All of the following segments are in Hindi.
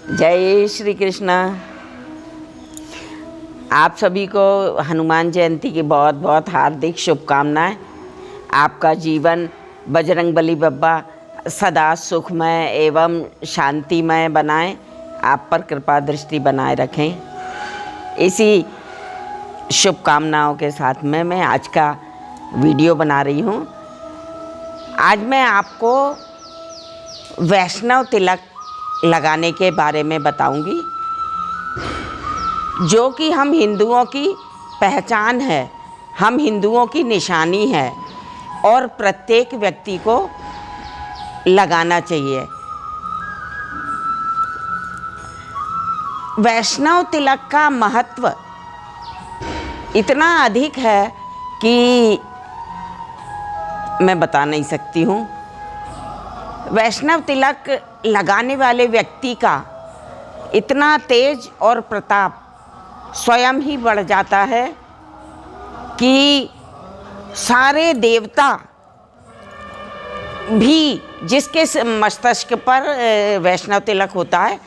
जय श्री कृष्णा। आप सभी को हनुमान जयंती की बहुत बहुत हार्दिक शुभकामनाएं। आपका जीवन बजरंगबली बाबा सदा सुखमय एवं शांतिमय बनाएं, आप पर कृपा दृष्टि बनाए रखें। इसी शुभकामनाओं के साथ में मैं आज का वीडियो बना रही हूँ। आज मैं आपको वैष्णव तिलक लगाने के बारे में बताऊंगी, जो कि हम हिंदुओं की पहचान है, हम हिंदुओं की निशानी है और प्रत्येक व्यक्ति को लगाना चाहिए। वैष्णव तिलक का महत्व इतना अधिक है कि मैं बता नहीं सकती हूँ। वैष्णव तिलक लगाने वाले व्यक्ति का इतना तेज और प्रताप स्वयं ही बढ़ जाता है कि सारे देवता भी, जिसके मस्तिष्क पर वैष्णव तिलक होता है,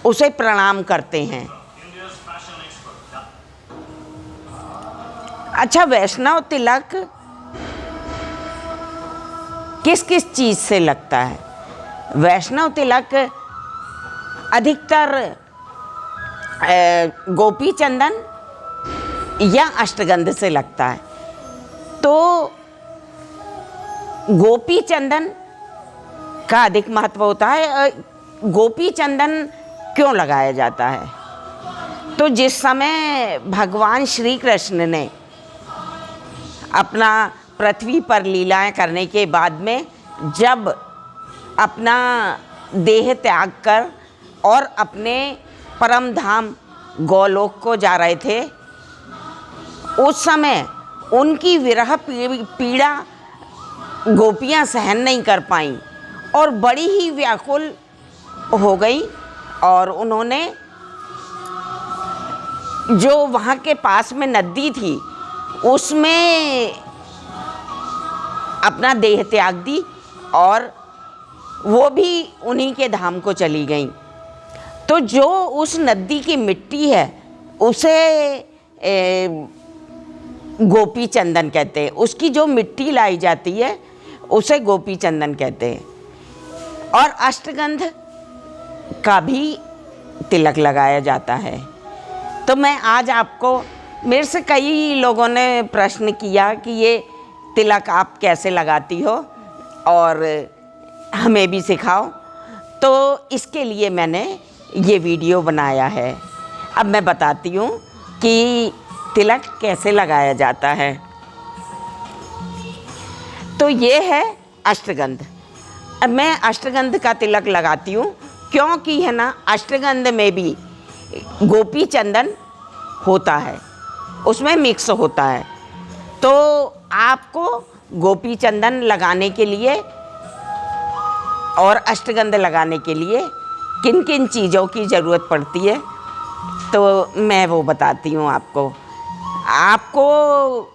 उसे प्रणाम करते हैं। अच्छा, वैष्णव तिलक किस किस चीज़ से लगता है? वैष्णव तिलक अधिकतर गोपी चंदन या अष्टगंध से लगता है। तो गोपी चंदन का अधिक महत्व होता है। गोपी चंदन क्यों लगाया जाता है? तो जिस समय भगवान श्री कृष्ण ने अपना पृथ्वी पर लीलाएं करने के बाद में जब अपना देह त्याग कर और अपने परम धाम गोलोक को जा रहे थे, उस समय उनकी विरह पीड़ा गोपियां सहन नहीं कर पाईं और बड़ी ही व्याकुल हो गई और उन्होंने जो वहाँ के पास में नदी थी उसमें अपना देह त्याग दी और वो भी उन्हीं के धाम को चली गईं। तो जो उस नदी की मिट्टी है उसे गोपी चंदन कहते हैं। उसकी जो मिट्टी लाई जाती है उसे गोपी चंदन कहते हैं। और अष्टगंध का भी तिलक लगाया जाता है। तो मैं आज आपको, मेरे से कई लोगों ने प्रश्न किया कि ये तिलक आप कैसे लगाती हो और हमें भी सिखाओ, तो इसके लिए मैंने ये वीडियो बनाया है। अब मैं बताती हूँ कि तिलक कैसे लगाया जाता है। तो ये है अष्टगंध। अब मैं अष्टगंध का तिलक लगाती हूँ क्योंकि है ना, अष्टगंध में भी गोपी चंदन होता है, उसमें मिक्स होता है। तो आपको गोपी चंदन लगाने के लिए और अष्टगंध लगाने के लिए किन किन चीज़ों की ज़रूरत पड़ती है, तो मैं वो बताती हूँ आपको। आपको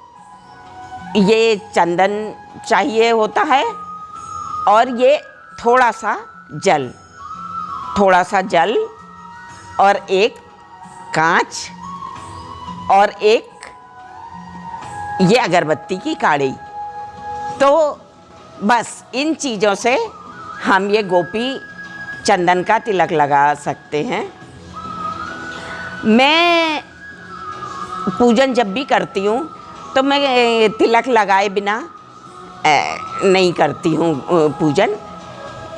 ये चंदन चाहिए होता है और ये थोड़ा सा जल और एक कांच और एक ये अगरबत्ती की काड़ी। तो बस इन चीज़ों से हम ये गोपी चंदन का तिलक लगा सकते हैं। मैं पूजन जब भी करती हूँ तो मैं तिलक लगाए बिना नहीं करती हूँ पूजन,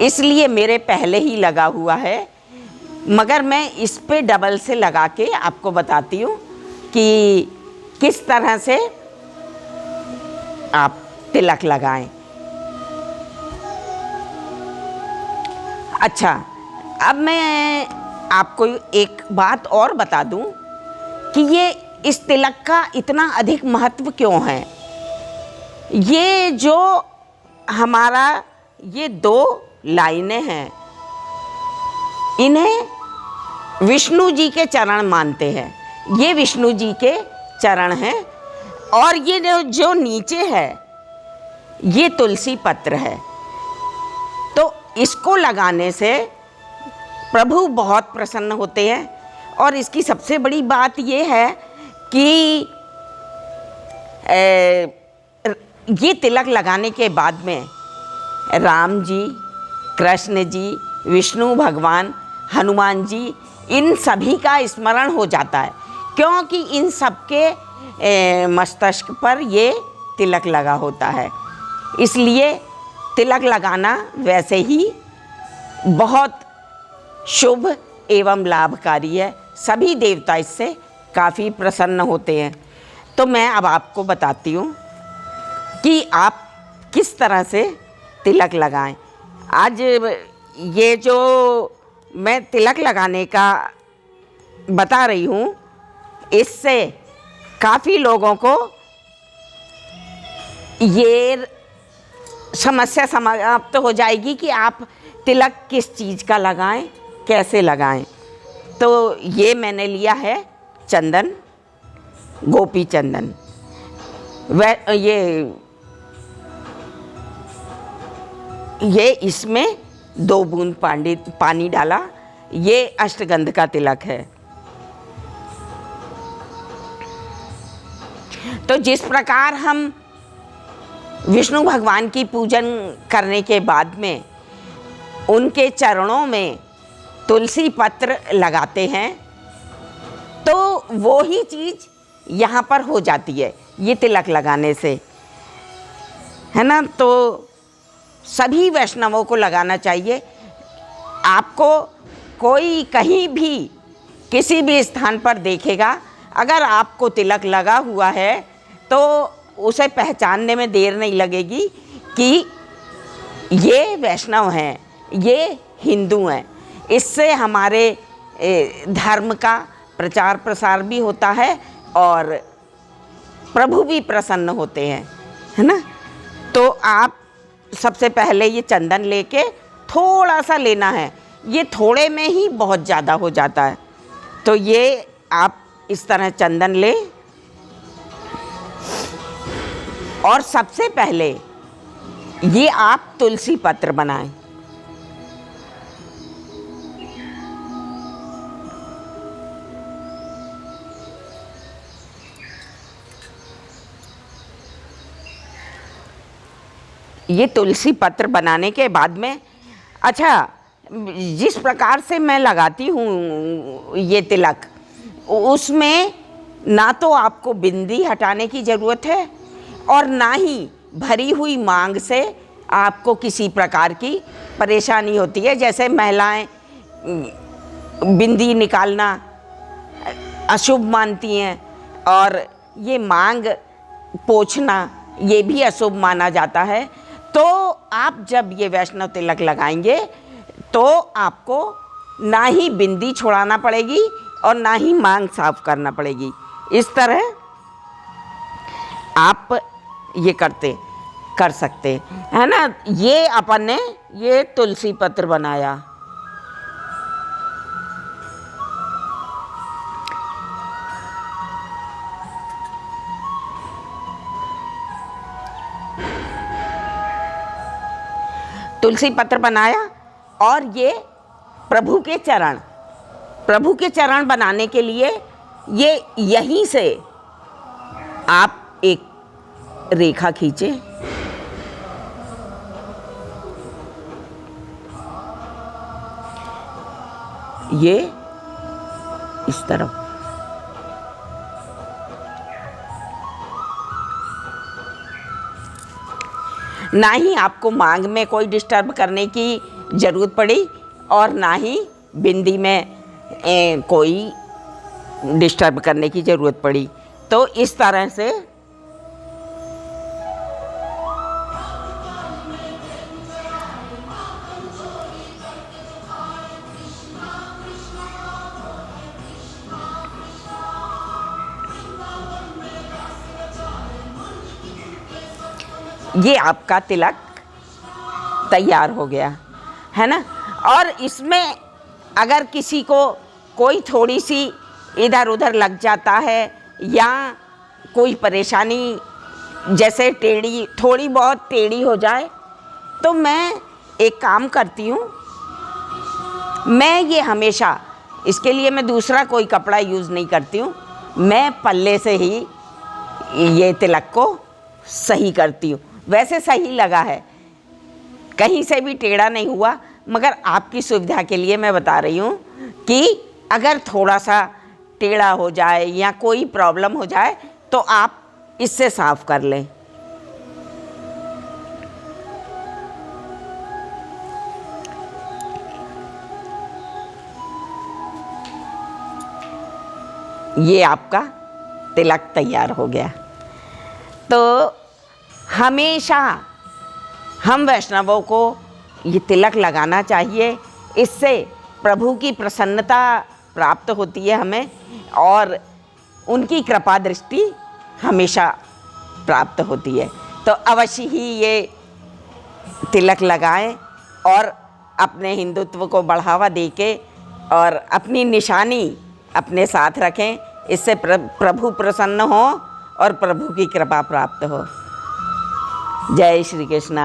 इसलिए मेरे पहले ही लगा हुआ है। मगर मैं इस पे डबल से लगा के आपको बताती हूँ कि किस तरह से आप तिलक लगाएं। अच्छा, अब मैं आपको एक बात और बता दूं कि ये इस तिलक का इतना अधिक महत्व क्यों है। ये जो हमारा ये 2 लाइनें हैं, इन्हें विष्णु जी के चरण मानते हैं। ये विष्णु जी के चरण हैं और ये जो नीचे है ये तुलसी पत्र है। तो इसको लगाने से प्रभु बहुत प्रसन्न होते हैं। और इसकी सबसे बड़ी बात ये है कि ये तिलक लगाने के बाद में राम जी, कृष्ण जी, विष्णु भगवान, हनुमान जी, इन सभी का स्मरण हो जाता है, क्योंकि इन सबके मस्तिष्क पर ये तिलक लगा होता है। इसलिए तिलक लगाना वैसे ही बहुत शुभ एवं लाभकारी है। सभी देवता इससे काफ़ी प्रसन्न होते हैं। तो मैं अब आपको बताती हूँ कि आप किस तरह से तिलक लगाएं। आज ये जो मैं तिलक लगाने का बता रही हूँ, इससे काफ़ी लोगों को ये समस्या समाप्त हो जाएगी कि आप तिलक किस चीज़ का लगाएं, कैसे लगाएं। तो ये मैंने लिया है चंदन, गोपी चंदन। ये इसमें 2 बूंद पानी डाला। ये अष्टगंध का तिलक है। तो जिस प्रकार हम विष्णु भगवान की पूजन करने के बाद में उनके चरणों में तुलसी पत्र लगाते हैं, तो वो ही चीज़ यहाँ पर हो जाती है ये तिलक लगाने से, है ना। तो सभी वैष्णवों को लगाना चाहिए। आपको कोई कहीं भी किसी भी स्थान पर देखेगा, अगर आपको तिलक लगा हुआ है तो उसे पहचानने में देर नहीं लगेगी कि ये वैष्णव हैं, ये हिंदू हैं। इससे हमारे धर्म का प्रचार प्रसार भी होता है और प्रभु भी प्रसन्न होते हैं, है ना। तो आप सबसे पहले ये चंदन लेके थोड़ा सा लेना है। ये थोड़े में ही बहुत ज़्यादा हो जाता है। तो ये आप इस तरह चंदन ले और सबसे पहले ये आप तुलसी पत्र बनाएं। ये तुलसी पत्र बनाने के बाद में, अच्छा, जिस प्रकार से मैं लगाती हूँ ये तिलक, उसमें ना तो आपको बिंदी हटाने की ज़रूरत है और ना ही भरी हुई मांग से आपको किसी प्रकार की परेशानी होती है। जैसे महिलाएं बिंदी निकालना अशुभ मानती हैं और ये मांग पोंछना ये भी अशुभ माना जाता है। तो आप जब ये वैष्णव तिलक लगाएंगे तो आपको ना ही बिंदी छुड़ाना पड़ेगी और ना ही मांग साफ करना पड़ेगी। इस तरह आप ये कर सकते है ना। ये अपन ने ये तुलसी पत्र बनाया। तुलसी पत्र बनाया और ये प्रभु के चरण बनाने के लिए ये यहीं से आप एक रेखा खींचे। ये इस तरफ ना ही आपको मांग में कोई डिस्टर्ब करने की ज़रूरत पड़ी और ना ही बिंदी में कोई डिस्टर्ब करने की ज़रूरत पड़ी। तो इस तरह से ये आपका तिलक तैयार हो गया, है ना। और इसमें अगर किसी को कोई थोड़ी सी इधर उधर लग जाता है या कोई परेशानी जैसे थोड़ी बहुत टेढ़ी हो जाए, तो मैं एक काम करती हूँ, मैं ये हमेशा, इसके लिए मैं दूसरा कोई कपड़ा यूज़ नहीं करती हूँ, मैं पल्ले से ही ये तिलक को सही करती हूँ। वैसे सही लगा है, कहीं से भी टेढ़ा नहीं हुआ, मगर आपकी सुविधा के लिए मैं बता रही हूँ कि अगर थोड़ा सा टेढ़ा हो जाए या कोई प्रॉब्लम हो जाए तो आप इससे साफ कर लें। ये आपका तिलक तैयार हो गया। तो हमेशा हम वैष्णवों को ये तिलक लगाना चाहिए, इससे प्रभु की प्रसन्नता प्राप्त होती है हमें और उनकी कृपा दृष्टि हमेशा प्राप्त होती है। तो अवश्य ही ये तिलक लगाएं और अपने हिंदुत्व को बढ़ावा देके और अपनी निशानी अपने साथ रखें, इससे प्रभु प्रसन्न हो और प्रभु की कृपा प्राप्त हो। जय श्री कृष्ण।